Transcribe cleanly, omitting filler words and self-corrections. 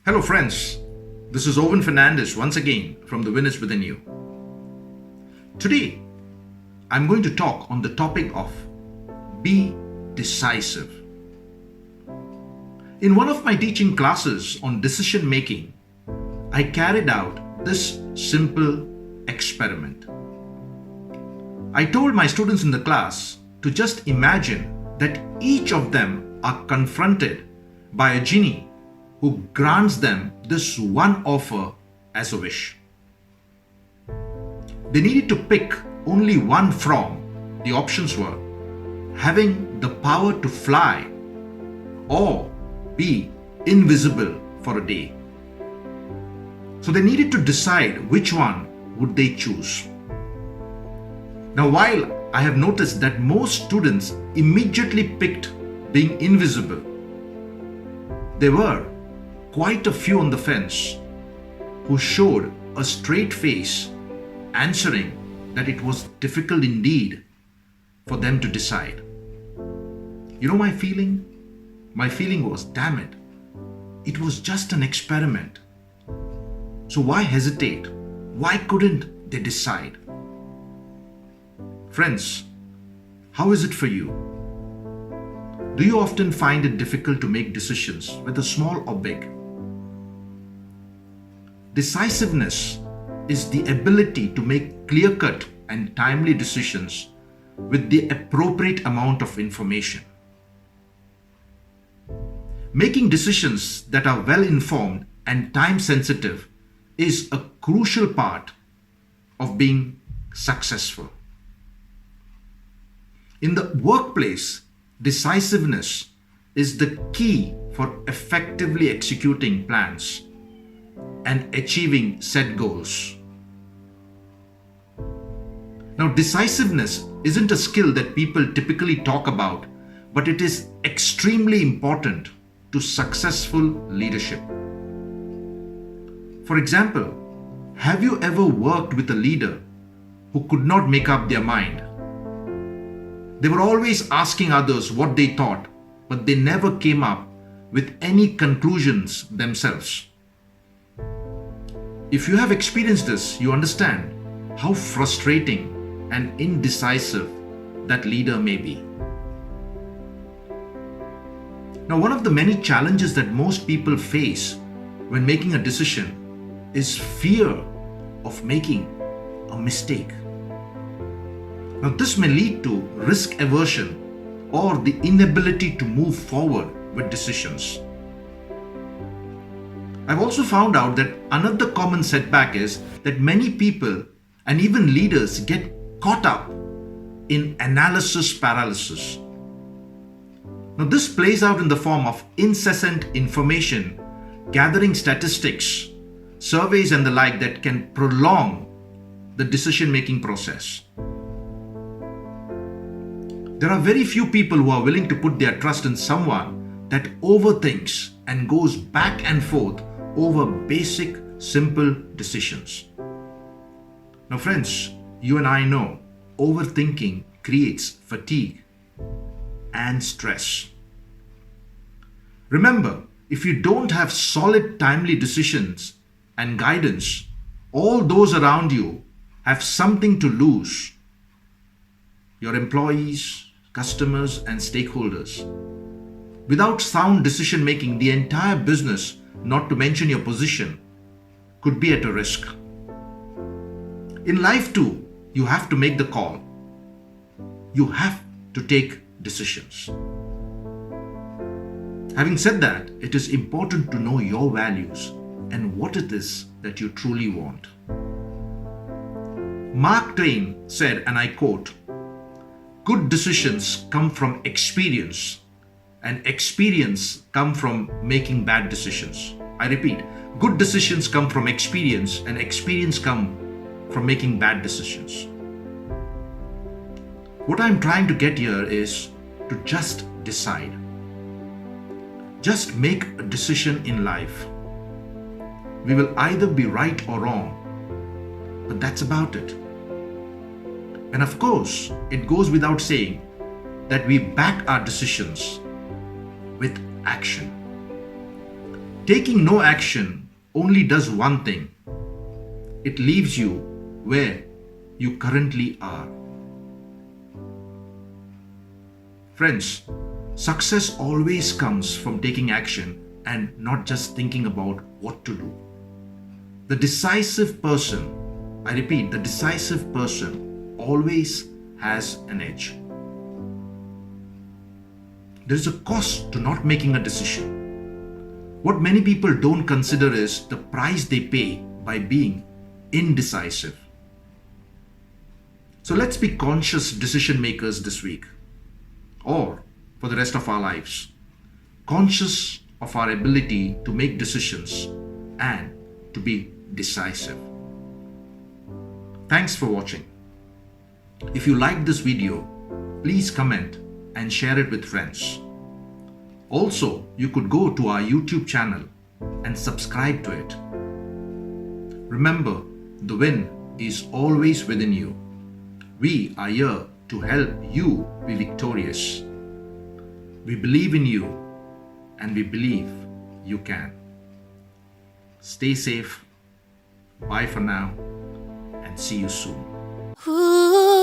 Hello, friends. This is Owen Fernandez once again from The Winners Within You. Today, I'm going to talk on the topic of be decisive. In one of my teaching classes on decision making, I carried out this simple experiment. I told my students in the class to just imagine that each of them are confronted by a genie who grants them this one offer as a wish. They needed to pick only one from the options were having the power to fly or be invisible for a day. So they needed to decide which one would they choose. Now, while I have noticed that most students immediately picked being invisible, there were quite a few on the fence who showed a straight face answering that it was difficult indeed for them to decide. You know my feeling? My feeling was, damn it, it was just an experiment. So why hesitate? Why couldn't they decide? Friends, how is it for you? Do you often find it difficult to make decisions, whether small or big? Decisiveness is the ability to make clear-cut and timely decisions with the appropriate amount of information. Making decisions that are well-informed and time-sensitive is a crucial part of being successful. In the workplace, decisiveness is the key for effectively executing plans and achieving set goals. Now, decisiveness isn't a skill that people typically talk about, but it is extremely important to successful leadership. For example, have you ever worked with a leader who could not make up their mind? They were always asking others what they thought, but they never came up with any conclusions themselves. If you have experienced this, you understand how frustrating and indecisive that leader may be. Now, one of the many challenges that most people face when making a decision is fear of making a mistake. Now, this may lead to risk aversion or the inability to move forward with decisions. I've also found out that another common setback is that many people and even leaders get caught up in analysis paralysis. Now, this plays out in the form of incessant information, gathering statistics, surveys, and the like that can prolong the decision-making process. There are very few people who are willing to put their trust in someone that overthinks and goes back and forth over basic, simple decisions. Now, friends, you and I know overthinking creates fatigue and stress. Remember, if you don't have solid, timely decisions and guidance, all those around you have something to lose. Your employees, customers, and stakeholders. Without sound decision making, the entire business, not to mention your position, could be at a risk. In life too, you have to make the call. You have to take decisions. Having said that, it is important to know your values and what it is that you truly want. Mark Twain said, and I quote, "Good decisions come from experience, and experience come from making bad decisions." I repeat, good decisions come from experience, and experience come from making bad decisions. What I'm trying to get here is to just decide. Just make a decision in life. We will either be right or wrong, but that's about it. And of course, it goes without saying that we back our decisions with action. Taking no action only does one thing. It leaves you where you currently are. Friends, success always comes from taking action and not just thinking about what to do. The decisive person, I repeat, the decisive person always has an edge. There is a cost to not making a decision. What many people don't consider is the price they pay by being indecisive. So let's be conscious decision makers this week, or for the rest of our lives. Conscious of our ability to make decisions and to be decisive. Thanks for watching. If you liked this video, please comment and share it with friends. Also, you could go to our YouTube channel and subscribe to it. Remember, the win is always within you. We are here to help you be victorious. We believe in you and we believe you can. Stay safe. Bye for now and see you soon. Ooh.